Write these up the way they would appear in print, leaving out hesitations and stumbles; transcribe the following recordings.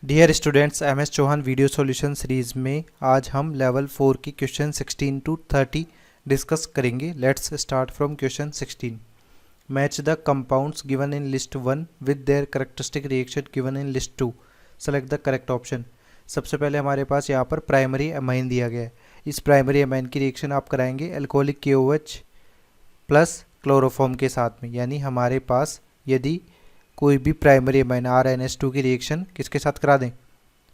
Dear students, M S Chauhan video solution series में आज हम लेवल 4 की क्वेश्चन 16 टू 30 डिस्कस करेंगे। Let's start from question 16। Match the compounds given in list 1 with their characteristic reaction given in list 2। Select the correct option. सबसे पहले हमारे पास यहाँ पर प्राइमरी एमाइन दिया गया है। इस प्राइमरी एमाइन की रिएक्शन आप कराएंगे एल्कोहलिक KOH प्लस क्लोरोफॉर्म के साथ में, यानी हमारे पास यदि कोई भी प्राइमरी एमाइन RnH2 की रिएक्शन किसके साथ करा दें,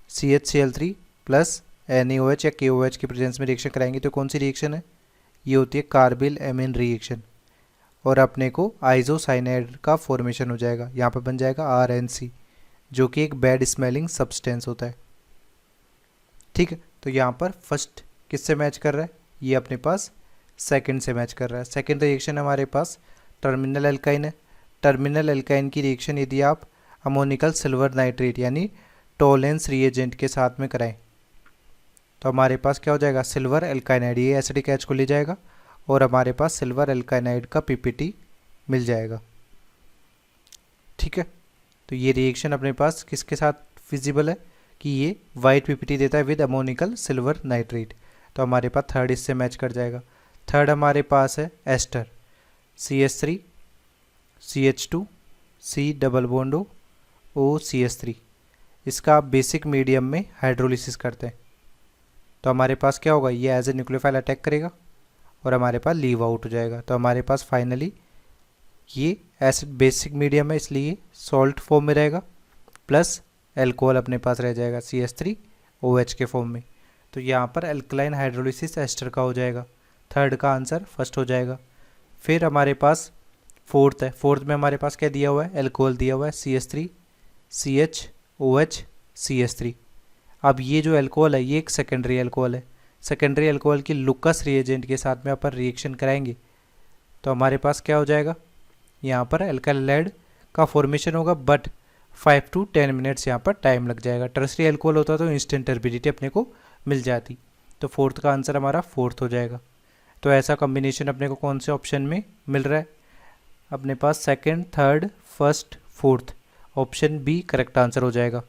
CHCl3 प्लस NaOH या KOH की प्रेजेंस में रिएक्शन कराएंगे तो कौन सी रिएक्शन है, ये होती है कार्बिल एमीन रिएक्शन, और अपने को आइसोसाइनाइड का फॉर्मेशन हो जाएगा। यहाँ पर बन जाएगा RnC, जो कि एक बैड स्मेलिंग सब्सटेंस होता है। ठीक है, तो यहाँ पर फर्स्ट किससे मैच कर रहा है, ये अपने पास सेकंड से मैच कर रहा है। सेकंड रिएक्शन हमारे पास टर्मिनल एल्काइन है। टर्मिनल एल्काइन की रिएक्शन यदि आप अमोनिकल सिल्वर नाइट्रेट यानी टोलेंस रिएजेंट के साथ में कराएं तो हमारे पास क्या हो जाएगा, सिल्वर एल्काइनाइड, ये एसिडिक एच को ले जाएगा और हमारे पास सिल्वर एल्काइनाइड का PPT मिल जाएगा। ठीक है, तो ये रिएक्शन अपने पास किसके साथ फिजिबल है कि ये वाइट PPT देता है विद अमोनिकल सिल्वर नाइट्रेट, तो हमारे पास थर्ड इससे मैच कर जाएगा। थर्ड हमारे पास है ester, CH3 CH2 C double bond O CH3। इसका आप बेसिक मीडियम में हाइड्रोलिसिस करते हैं तो हमारे पास क्या होगा, ये एज ए न्यूक्लियोफाइल अटैक करेगा और हमारे पास लीव आउट हो जाएगा। तो हमारे पास फाइनली ये एसिड बेसिक मीडियम है इसलिए सॉल्ट फॉर्म में रहेगा, प्लस एल्कोहल अपने पास रह जाएगा CH3OH के फॉर्म में। तो यहाँ पर एल्कलाइन हाइड्रोलिसिस एस्टर का हो जाएगा। थर्ड का आंसर फर्स्ट हो जाएगा। फिर हमारे पास फोर्थ है। फोर्थ में हमारे पास क्या दिया हुआ है, एल्कोहल दिया हुआ है CH3 CHOH CH3। अब ये जो एल्कोहल है ये एक सेकेंडरी एल्कोहल है। सेकेंडरी एल्कोहल की लुकस रिएजेंट के साथ में अपन रिएक्शन कराएंगे तो हमारे पास क्या हो जाएगा, यहाँ पर एल्काइल हैलाइड का फॉर्मेशन होगा, बट 5 to 10 मिनट्स यहाँ पर टाइम लग जाएगा। टर्सरी एल्कोहल होता तो इंस्टेंट टर्बिडिटी अपने को मिल जाती। तो फोर्थ का आंसर हमारा फोर्थ हो जाएगा। तो ऐसा कॉम्बिनेशन अपने को कौन से ऑप्शन में मिल रहा है, अपने पास second, third, first, fourth, option B correct answer हो जाएगा।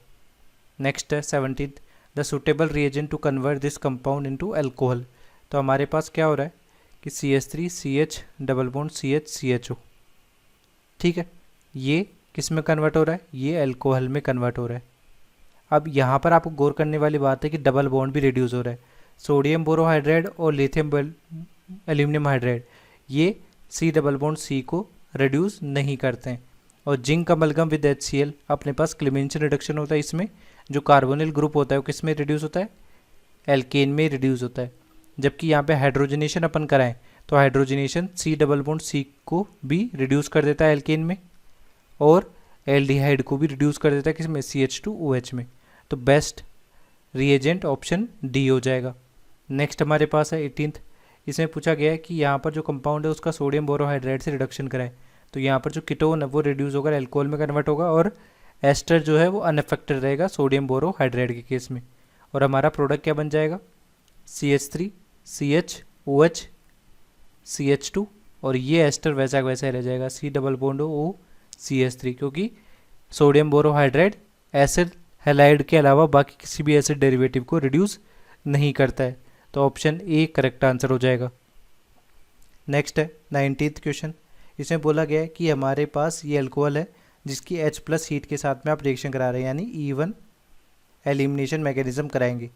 नेक्स्ट है 17th, the suitable reagent to convert this compound into alcohol. तो हमारे पास क्या हो रहा है कि CH3 CH double bond CH CHO। ठीक है, ये किस में कन्वर्ट हो रहा है, ये अल्कोहल में कन्वर्ट हो रहा है। अब यहाँ पर आपको गौर करने वाली बात है कि डबल बॉन्ड भी रिड्यूस हो रहा है। सोडियम बोरोहाइड्राइड और लिथियम एल्यूमिनियम हाइड्राइड ये C डबल बॉन्ड C को रिड्यूस नहीं करते हैं, और जिंक अमलगम विद HCl अपने पास क्लेमेंशन रिडक्शन होता है। इसमें जो कार्बोनिल ग्रुप होता है वो किस में रिड्यूस होता है, एल्केन में रिड्यूस होता है। जबकि यहाँ पे हाइड्रोजनेशन अपन कराएं तो hydrogenation C double bond C को भी रिड्यूस कर देता है एल्केन में, और एल्डिहाइड को भी रिड्यूस कर देता है किस में, CH2OH में। तो बेस्ट रिएजेंट ऑप्शन डी हो जाएगा। नेक्स्ट हमारे पास है 18th, इसमें पूछा गया है कि यहाँ पर जो कंपाउंड है उसका सोडियम बोरोहाइड्राइड से रिडक्शन कराएं तो यहाँ पर जो कीटोन है वो रिड्यूस होकर एल्कोहल में कन्वर्ट होगा, और एस्टर जो है वो अनअफेक्टेड रहेगा सोडियम बोरोहाइड्राइड के केस में, और हमारा प्रोडक्ट क्या बन जाएगा, CH3 CHOH CH2, और ये एस्टर वैसा वैसा रह जाएगा C double bond O CH3, क्योंकि सोडियम बोरोहाइड्राइड एसिड हैलाइड के अलावा बाकी किसी भी एसिड डेरिवेटिव को रिड्यूस नहीं करता है। तो ऑप्शन ए करेक्ट आंसर हो जाएगा। नेक्स्ट है 19th क्वेश्चन, इसमें बोला गया है कि हमारे पास ये अल्कोहल है जिसकी H प्लस हीट के साथ में आप रिएक्शन करा रहे हैं, यानी E1 एलिमिनेशन मैकेनिज्म कराएंगे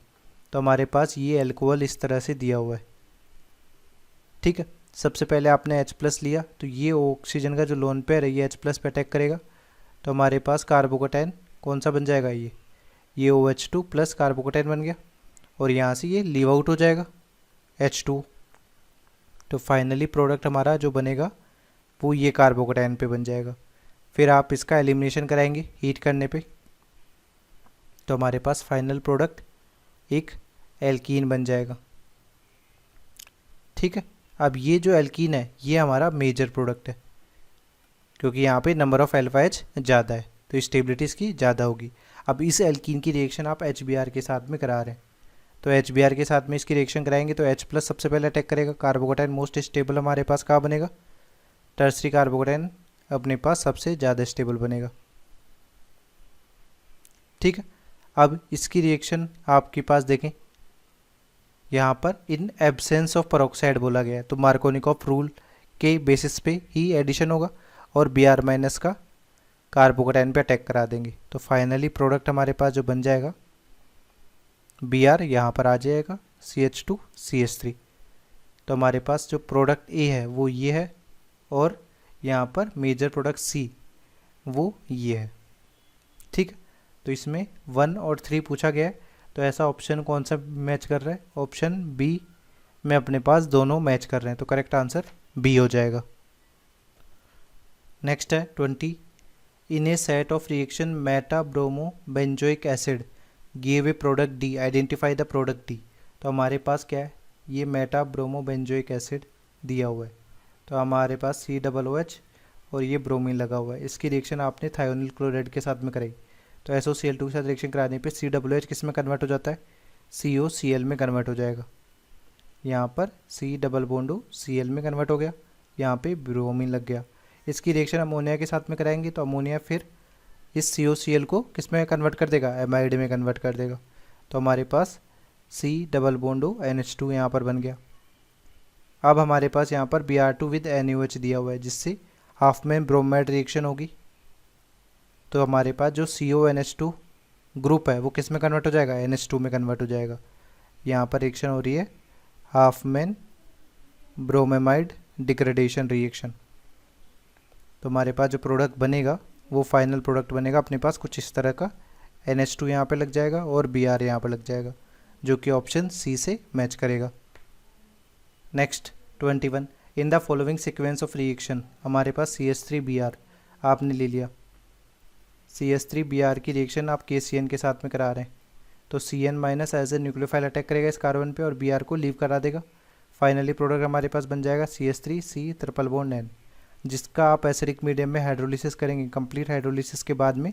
तो हमारे पास ये अल्कोहल इस तरह से दिया हुआ है। ठीक है, सबसे पहले आपने H प्लस लिया तो ये ऑक्सीजन का जो लोन पेयर है ये H प्लस पे अटैक करेगा तो हमारे पास कार्बोकेटाइन कौन सा बन जाएगा, ये OH2 प्लस कार्बोकेटाइन बन गया, और यहाँ से ये लीव आउट हो जाएगा H2। तो फाइनली प्रोडक्ट हमारा जो बनेगा वो ये कार्बोकेटाइन पे बन जाएगा। फिर आप इसका एलिमिनेशन कराएंगे हीट करने पे तो हमारे पास फाइनल प्रोडक्ट एक एल्कीन बन जाएगा। ठीक है, अब ये जो एल्कीन है ये हमारा मेजर प्रोडक्ट है क्योंकि यहाँ पे नंबर ऑफ अल्फा H ज़्यादा है तो स्टेबिलिटी इसकी ज़्यादा होगी। अब इस एल्कीन की रिएक्शन आप HBr के साथ में करा रहे हैं तो HBr के साथ में इसकी रिएक्शन कराएंगे तो H प्लस सबसे पहले अटैक करेगा। कार्बोकेटाइन मोस्ट स्टेबल हमारे पास कहाँ बनेगा, टर्सरी कार्बोकेटाइन अपने पास सबसे ज़्यादा स्टेबल बनेगा। ठीक है, अब इसकी रिएक्शन आपके पास देखें, यहाँ पर इन एब्सेंस ऑफ पेरोक्साइड बोला गया है, तो मार्कोनिकॉफ रूल के बेसिस पे ही एडिशन होगा और Br माइनस का कार्बोकेटाइन पे अटैक करा देंगे। तो फाइनली प्रोडक्ट हमारे पास जो बन जाएगा Br यहाँ पर आ जाएगा CH2CH3। तो हमारे पास जो प्रोडक्ट ए है वो ये है और यहाँ पर मेजर प्रोडक्ट सी वो ये है। ठीक है, तो इसमें 1 और 3 पूछा गया है, तो ऐसा ऑप्शन कौन सा मैच कर रहा है? ऑप्शन बी में अपने पास दोनों मैच कर रहे हैं, तो करेक्ट आंसर बी हो जाएगा। नेक्स्ट है 20, in a set of reaction meta bromo benzoic acid give a product D, identify the product D. तो हमारे पास क्या है, ये मेटा ब्रोमो बेंजोइक एसिड दिया हुआ है, तो हमारे पास COOH और ये ब्रोमीन लगा हुआ है। इसकी रिएक्शन आपने थायोनिल क्लोराइड के साथ में कराई, तो SOCl2 के साथ रिएक्शन कराने पे COOH किस में कन्वर्ट हो जाता है? COCl में कन्वर्ट हो जाएगा। यहाँ पर C डबल बॉन्ड Cl में कन्वर्ट हो गया, यहाँ पे ब्रोमीन लग गया। इसकी रिएक्शन अमोनिया के साथ में कराएंगे तो अमोनिया फिर इस COCl को किस में कन्वर्ट कर देगा? एमाइड में कन्वर्ट कर देगा। तो हमारे पास C डबल बॉन्ड NH2 यहाँ पर बन गया। अब हमारे पास यहाँ पर Br2 विद NaOH दिया हुआ है, जिससे हाफ में ब्रोमाइड रिएक्शन होगी। तो हमारे पास जो CONH2 ग्रुप है वो किस में कन्वर्ट हो जाएगा? NH2 में कन्वर्ट हो जाएगा। यहाँ पर रिएक्शन हो रही है half man bromamide degradation reaction. तो हमारे पास जो प्रोडक्ट बनेगा वो फाइनल प्रोडक्ट बनेगा अपने पास कुछ इस तरह का, NH2 यहाँ पे लग जाएगा और Br यहाँ पे लग जाएगा, जो कि ऑप्शन सी से मैच करेगा। Next 21, in the following sequence of reaction, हमारे पास CH3Br आपने ले लिया। CH3Br की रिएक्शन आप KCN के साथ में करा रहे हैं, तो Cn minus as a nucleophile attack करेगा इस कार्बन पे और Br को लीव करा देगा। फाइनली प्रोडक्ट हमारे पास बन जाएगा CH3C ट्रिपल बॉन्ड N, जिसका आप एसिडिक मीडियम में हाइड्रोलिसिस करेंगे। कंप्लीट हाइड्रोलिसिस के बाद में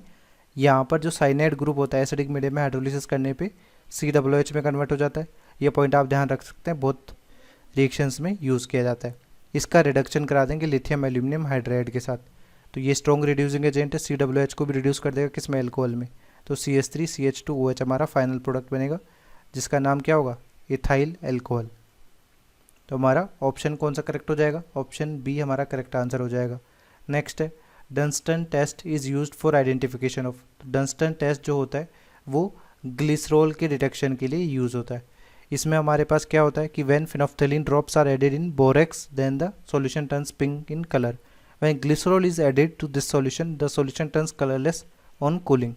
यहाँ पर जो साइनाइड ग्रुप होता है एसिडिक मीडियम में हाइड्रोलिसिस करने पे COOH में कन्वर्ट हो जाता है। ये पॉइंट आप ध्यान रख सकते हैं, बहुत रिएक्शंस में यूज़ किया जाता है। इसका रिडक्शन करा देंगे लिथियम एल्यूमिनियम हाइड्राइड के साथ, तो ये स्ट्रॉन्ग रिड्यूसिंग एजेंट है, COOH को भी रिड्यूस कर देगा किस में? एल्कोहल में। तो CH3CH2OH हमारा फाइनल प्रोडक्ट बनेगा, जिसका नाम क्या होगा? Ethyl alcohol. तो हमारा ऑप्शन कौन सा करेक्ट हो जाएगा? ऑप्शन बी हमारा करेक्ट आंसर हो जाएगा। नेक्स्ट है Dunstan test is used for identification of. Dunstan test जो होता है वो ग्लिसरॉल के डिटेक्शन के लिए यूज़ होता है। इसमें हमारे पास क्या होता है कि when phenolphthalein drops are added in borax then the solution turns pink in colour. When glycerol is added to this solution the solution turns colourless on cooling.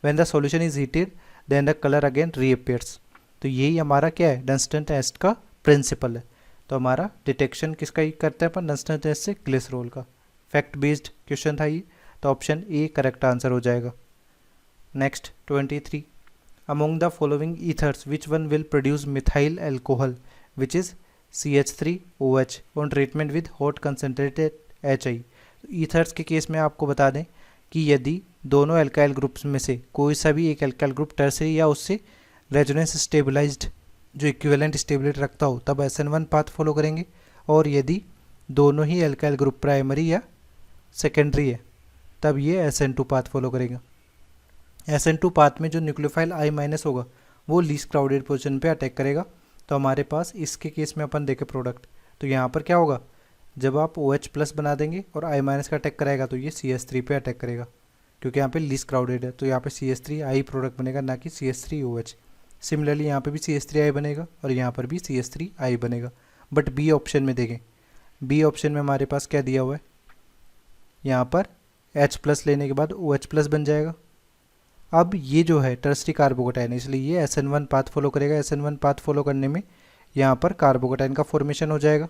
When the solution is heated then the colour again reappears. तो यही हमारा क्या है? Dunstan test का principal है। तो हमारा detection किसका ही करते हैं अपन? डंस्टन टेस्ट से ग्लिसरॉल का। फैक्ट बेस्ड क्वेश्चन था ये, तो ऑप्शन ए करेक्ट आंसर हो जाएगा। Next 23, among the following ethers which one will produce methyl alcohol which is CH3OH on treatment with hot concentrated HI। Ethers के case में आपको बता दें कि यदि दोनों एल्काइल ग्रुप्स में से कोई सा भी एक एल्काइल ग्रुप टर्सरी या उससे रेजोनेंस स्टेबलाइज्ड जो इक्विवेलेंट स्टेबिलिटी रखता हो तब SN1 पाथ फॉलो करेंगे, और यदि दोनों ही एल्काइल ग्रुप प्राइमरी या सेकेंडरी है तब ये SN2 पाथ फॉलो करेगा। SN2 पाथ में जो न्यूक्लियोफाइल I माइनस होगा वो लीस्ट क्राउडेड पोजीशन पे अटैक करेगा। तो हमारे पास इसके केस में अपन देखें प्रोडक्ट, तो यहाँ पर क्या होगा? जब आप OH प्लस बना देंगे और I माइनस का अटैक कराएगा तो ये CH3 पे अटैक करेगा, क्योंकि यहाँ पे लीस्ट क्राउडेड है, तो यहाँ पे CH3I प्रोडक्ट बनेगा, ना कि CH3OH। सिमिलरली यहाँ पे भी CH3I बनेगा और यहाँ पर भी CH3I बनेगा। बट बी ऑप्शन में देखें, बी ऑप्शन में हमारे पास क्या दिया हुआ है? यहाँ पर H प्लस लेने के बाद OH प्लस बन जाएगा। अब ये जो है टर्सरी कार्बोकेटाइन है, इसलिए ये SN1 पाथ फॉलो करेगा। SN1 पाथ फॉलो करने में यहाँ पर कार्बोकेटाइन का फॉर्मेशन हो जाएगा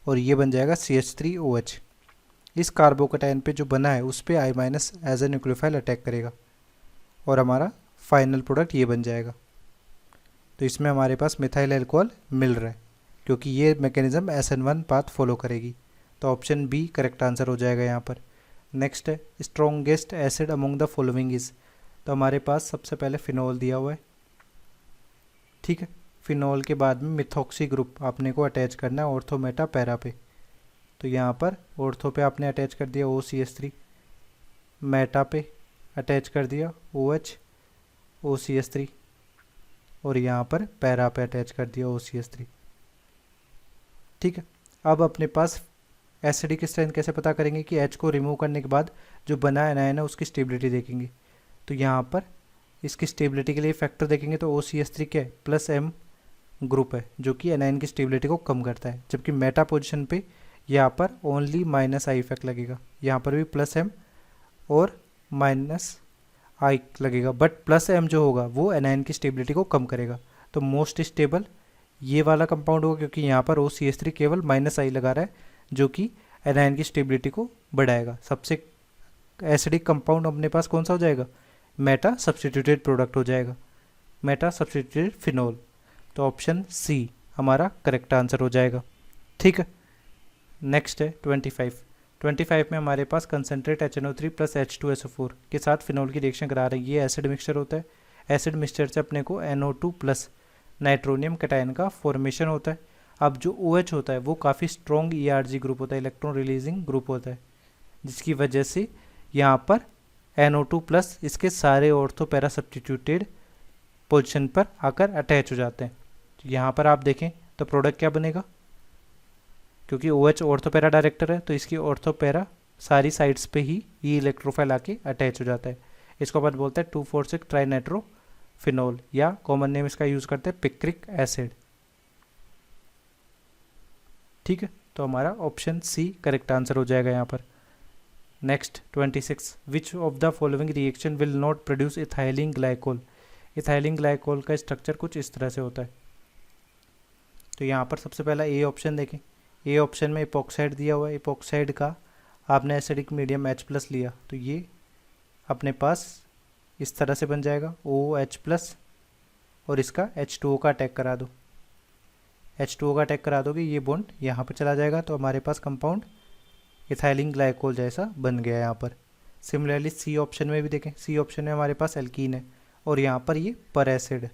और ये बन जाएगा CH3OH। इस कार्बोकेटाइन पे जो बना है उस पर I minus as a nucleophile attack करेगा और हमारा फाइनल प्रोडक्ट ये बन जाएगा। तो इसमें हमारे पास मिथाइल अल्कोहल मिल रहा है, क्योंकि ये मैकेनिज्म SN1 पाथ फॉलो करेगी। तो ऑप्शन बी करेक्ट आंसर हो जाएगा यहाँ पर। नेक्स्ट है strongest acid among the following is. तो हमारे पास सबसे पहले फिनॉल दिया हुआ है, ठीक है। फिनॉल के बाद में मिथॉक्सी ग्रुप आपने को अटैच करना है ऑर्थो मेटा पैरा पे। तो यहाँ पर ऑर्थो पे आपने अटैच कर दिया OCH3, मेटा पे अटैच कर दिया OH, OCH3 और यहाँ पर पैरा पे अटैच कर दिया OCH3। ठीक है, अब अपने पास एसिडिक स्ट्रेंथ कैसे पता करेंगे कि H को रिमूव करने के बाद जो बना एनायन है उसकी स्टेबिलिटी देखेंगे। तो यहाँ पर इसकी स्टेबिलिटी के लिए फैक्टर देखेंगे तो OCH3 क्या है, +M ग्रुप है जो कि एनायन की स्टेबिलिटी को कम करता है, जबकि मेटा पोजिशन पे यहाँ पर ओनली -I इफेक्ट लगेगा। यहाँ पर भी +M और -I लगेगा, बट +M जो होगा वो एनायन की स्टेबिलिटी को कम करेगा। तो मोस्ट स्टेबल ये वाला कंपाउंड होगा क्योंकि यहाँ पर OCH3 केवल -I लगा रहा है जो कि एनायन की स्टेबिलिटी को बढ़ाएगा। सबसे एसिडिक कंपाउंड अपने पास कौन सा हो जाएगा, मेटा सब्सटीट्यूटेड प्रोडक्ट हो जाएगा, मेटा सब्सटीट्यूटेड फिनोल। तो ऑप्शन सी हमारा करेक्ट आंसर हो जाएगा। ठीक है, नेक्स्ट है 25 में हमारे पास कंसनट्रेट HNO3 + H2SO4 के साथ फिनोल की रिएक्शन करा रही है। ये एसिड मिक्सचर होता है। एसिड मिक्सचर से अपने को NO2+ नाइट्रोनियम कैटायन का फॉर्मेशन होता है। अब जो OH होता है वो काफ़ी स्ट्रॉन्ग ERG ग्रुप होता है, इलेक्ट्रॉन रिलीजिंग ग्रुप होता है, जिसकी वजह से यहाँ पर NO2+ इसके सारे ऑर्थो पैरा सब्स्टिट्यूटेड पोजिशन पर आकर अटैच हो जाते हैं। तो यहाँ पर आप देखें तो प्रोडक्ट क्या बनेगा, क्योंकि OH ऑर्थो पैरा डायरेक्टर है तो इसकी ऑर्थो पैरा सारी साइड्स पे ही ये इलेक्ट्रोफाइल आके अटैच हो जाता है। इसको अपन बोलते हैं 2,4,6 ट्राइनाइट्रोफिनोल, या कॉमन नेम इसका यूज़ करते हैं पिक्रिक एसिड। ठीक है, तो हमारा ऑप्शन सी करेक्ट आंसर हो जाएगा यहाँ पर। Next 26, which of the following reaction will not produce ethylene glycol. Ethylene glycol का स्ट्रक्चर कुछ इस तरह से होता है। तो यहाँ पर सबसे पहला ए ऑप्शन देखें। ए ऑप्शन में इपॉक्साइड दिया हुआ है, इपॉक्साइड का आपने एसिडिक मीडियम H+ लिया तो ये अपने पास इस तरह से बन जाएगा OH+ और इसका H2O का अटैक करा दो, H2O का अटैक करा दोगे ये बॉन्ड यहाँ पर चला जाएगा तो हमारे पास कंपाउंड इथाइलिन ग्लाइकोल जैसा बन गया यहाँ पर। सिमिलरली सी ऑप्शन में भी देखें, सी ऑप्शन में हमारे पास एल्कीन है और यहाँ पर ये पर एसिड है।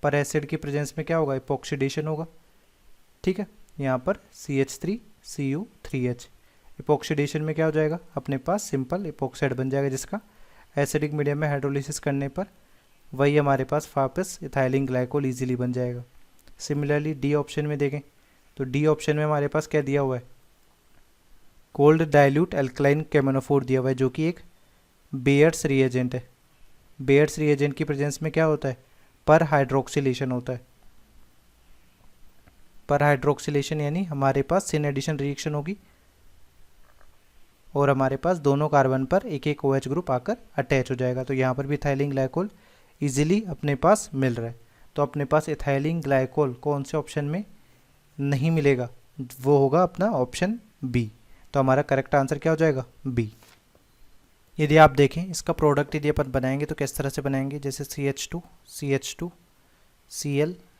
पर एसिड की प्रेजेंस में क्या होगा, इपॉक्सीडेशन होगा। ठीक है, यहाँ पर CH3Cu3H, इपॉक्सीडेशन में क्या हो जाएगा, अपने पास सिंपल इपॉक्साइड बन जाएगा जिसका एसिडिक मीडियम में हाइड्रोलिसिस करने पर वही हमारे पास वापस इथाइलिन ग्लाइकोल इजीली बन जाएगा। सिमिलरली डी ऑप्शन में देखें तो डी ऑप्शन में हमारे पास क्या दिया हुआ है, कोल्ड डाइल्यूट एल्कलाइन केमोनोफोर दिया हुआ है जो कि एक बेयर्स रिएजेंट है। बेयर्स रिएजेंट की प्रेजेंस में क्या होता है, पर हाइड्रोक्सिलेशन होता है। पर हाइड्रोक्सिलेशन यानी हमारे पास सिन एडिशन रिएक्शन होगी और हमारे पास दोनों कार्बन पर एक एक OH ग्रुप आकर अटैच हो जाएगा। तो यहाँ पर भी इथाइलिन ग्लाइकोल इजीली अपने पास मिल रहा है। तो अपने पास इथाइलिन ग्लाइकोल कौन से ऑप्शन में नहीं मिलेगा, वो होगा अपना ऑप्शन बी। तो हमारा करेक्ट आंसर क्या हो जाएगा, बी। यदि आप देखें इसका प्रोडक्ट यदि अपन बनाएंगे तो किस तरह से बनाएंगे, जैसे CH2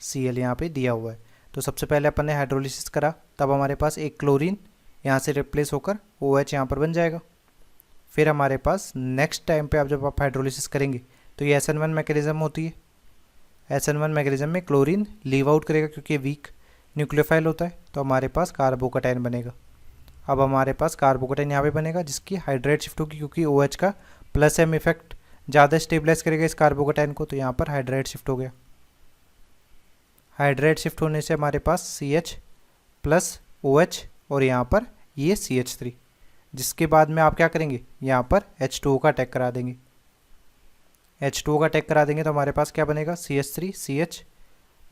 Cl यहाँ पे दिया हुआ है। तो सबसे पहले अपन ने हाइड्रोलिसिस करा तब हमारे पास एक क्लोरीन यहाँ से रिप्लेस होकर OH यहाँ पर बन जाएगा। फिर हमारे पास नेक्स्ट टाइम पे जब आप हाइड्रोलिसिस करेंगे तो ये SN1 मैकेनिज्म होती है। SN1 मैकेनिज्म में क्लोरीन लीव आउट करेगा क्योंकि वीक न्यूक्लियोफाइल होता है, तो हमारे पास कार्बोकैटायन बनेगा। अब हमारे पास कार्बोकैटायन यहाँ पे बनेगा जिसकी हाइड्रेट शिफ्ट होगी क्योंकि OH का +M इफेक्ट ज़्यादा स्टेबलाइज करेगा इस कार्बोकैटायन को, तो यहाँ पर हाइड्रेट शिफ्ट हो गया। हाइड्रेट शिफ्ट होने से हमारे पास CH + OH और यहाँ पर ये CH3, जिसके बाद में आप क्या करेंगे, यहाँ पर H2O का अटैक करा देंगे। H2O का अटैक करा देंगे तो हमारे पास क्या बनेगा, CH3 CH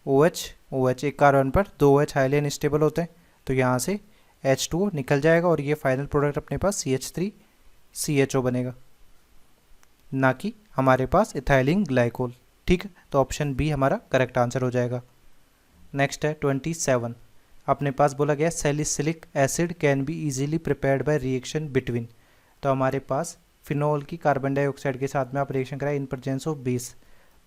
OH एक कार्बन पर 2 OH हाईली अनस्टेबल होते हैं, तो यहाँ से H2O निकल जाएगा और ये फाइनल प्रोडक्ट अपने पास CH3 CHO बनेगा, ना कि हमारे पास इथाइलिन ग्लाइकोल। ठीक है, तो ऑप्शन बी हमारा करेक्ट आंसर हो जाएगा। नेक्स्ट है 27, अपने पास बोला गया salicylic acid can be easily prepared by reaction between. तो हमारे पास फिनोल की कार्बन डाइऑक्साइड के साथ में आप रिएक्शन कराए इन प्रेजेंस ऑफ बेस,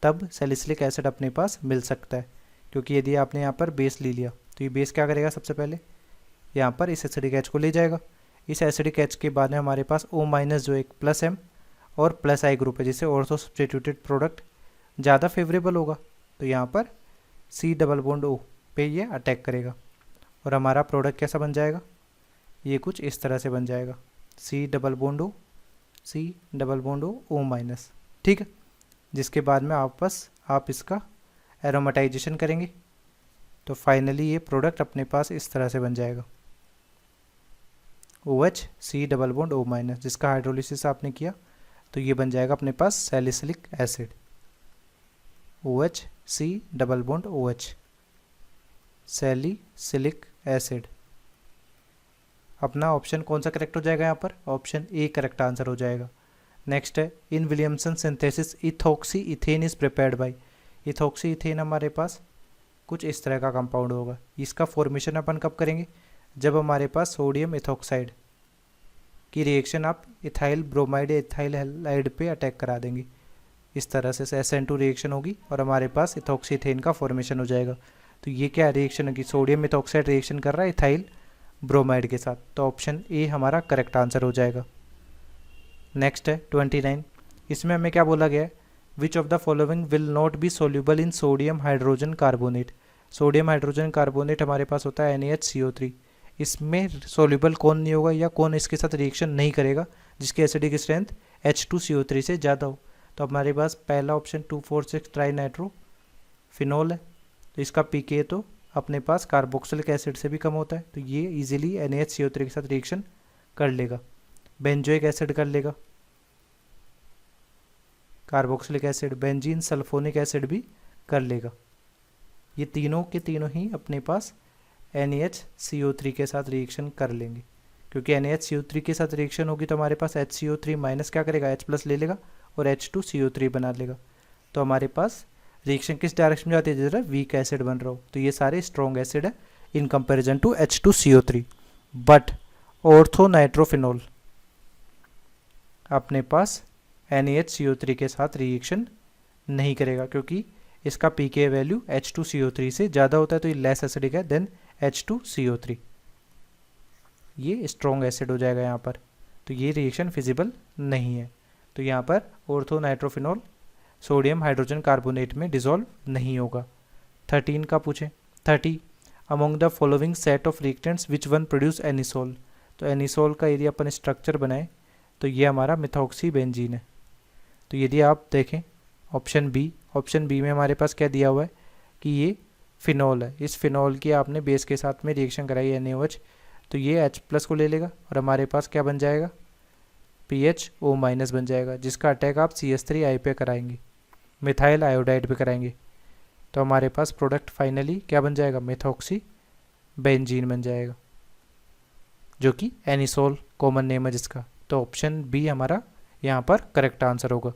तब सैलिसिलिक एसिड अपने पास मिल सकता है। क्योंकि यदि आपने यहाँ पर बेस ले लिया तो ये बेस क्या करेगा, सबसे पहले यहाँ पर इस एसिडिक एच को ले जाएगा। इस एसिडिक एच के बाद में हमारे पास O- जो एक +M और +I ग्रुप है, जिससे ऑर्थो सब्स्टिट्यूटेड प्रोडक्ट ज़्यादा फेवरेबल होगा, तो यहाँ पर C+O पे ये अटैक करेगा और हमारा प्रोडक्ट कैसा बन जाएगा, ये कुछ इस तरह से बन जाएगा C+O O-। ठीक है, जिसके बाद में आप इसका एरोमेटाइजेशन करेंगे तो फाइनली ये प्रोडक्ट अपने पास इस तरह से बन जाएगा OH C double bond O-, जिसका हाइड्रोलिसिस आपने किया तो ये बन जाएगा अपने पास salicylic acid OH C double bond OH, salicylic acid. अपना ऑप्शन कौन सा करेक्ट हो जाएगा यहाँ पर? ऑप्शन ए करेक्ट आंसर हो जाएगा। नेक्स्ट है in Williamson synthesis ethoxy ethane is prepared by. Ethoxy ethane हमारे पास कुछ इस तरह का कंपाउंड होगा। इसका फॉर्मेशन अपन कब करेंगे? जब हमारे पास सोडियम इथॉक्साइड की रिएक्शन आप इथाइल ब्रोमाइड या इथाइल हैलाइड पे अटैक करा देंगे। इस तरह से SN2 रिएक्शन होगी और हमारे पास इथॉक्सी इथेन का फॉर्मेशन हो जाएगा। तो ये क्या रिएक्शन होगी? सोडियम इथॉक्साइड रिएक्शन कर रहा है इथाइल ब्रोमाइड के साथ, तो ऑप्शन ए हमारा करेक्ट आंसर हो जाएगा। नेक्स्ट है 29। इसमें हमें क्या बोला गया है? Which of the following will not be soluble in sodium hydrogen carbonate. Sodium hydrogen carbonate हमारे पास होता है NaHCO3। इसमें सोल्यूबल कौन नहीं होगा या कौन इसके साथ रिएक्शन नहीं करेगा जिसकी एसिडिक स्ट्रेंथ H2CO3 से ज़्यादा हो? तो हमारे पास पहला ऑप्शन 2,4,6 ट्राइनाइट्रो फिनोल है। तो इसका pK तो अपने पास कार्बोक्सिलिक एसिड से भी कम होता है, तो ये इजीली NaHCO3 के साथ रिएक्शन कर लेगा। बेंजोइक एसिड कर लेगा, carboxylic acid, benzene sulphonic acid भी कर लेगा। ये तीनों के तीनों ही अपने पास NaHCO3 के साथ रिएक्शन कर लेंगे, क्योंकि NaHCO3 के साथ रिएक्शन होगी तो हमारे पास HCO3 माइनस क्या करेगा? H+ ले लेगा और H2CO3 बना लेगा। तो हमारे पास रिएक्शन किस डायरेक्शन में जाती है? जरा वीक एसिड बन रहा हो, तो ये सारे स्ट्रॉन्ग एसिड है in comparison to H2CO3। But orthonitrophenol अपने पास NaHCO3 के साथ रिएक्शन नहीं करेगा, क्योंकि इसका pK वैल्यू H2CO3 से ज़्यादा होता है, तो ये लेस एसिडिक है देन H2CO3। ये स्ट्रॉन्ग एसिड हो जाएगा यहाँ पर, तो ये रिएक्शन फिजिबल नहीं है। तो यहाँ पर ऑर्थोनाइट्रोफिनोल सोडियम हाइड्रोजन कार्बोनेट में डिसॉल्व नहीं होगा। 13 का पूछें। 30 among the following set of reactants which one produce anisole. तो एनिसोल का यदि अपन स्ट्रक्चर बनाए तो ये हमारा मिथॉक्सी बेंजीन है। तो यदि आप देखें ऑप्शन बी में हमारे पास क्या दिया हुआ है कि ये फिनॉल है। इस फिनॉल की आपने बेस के साथ में रिएक्शन कराई NaOH, तो ये H+ को ले लेगा और हमारे पास क्या बन जाएगा? PHO- बन जाएगा, जिसका अटैक आप CH3I पे कराएंगे, मिथाइल आयोडाइड पे कराएंगे। तो हमारे पास प्रोडक्ट फाइनली क्या बन जाएगा? मिथॉक्सी बेंजीन बन जाएगा, जो कि एनिसोल कॉमन नेम है जिसका। तो ऑप्शन बी हमारा यहाँ पर करेक्ट आंसर होगा।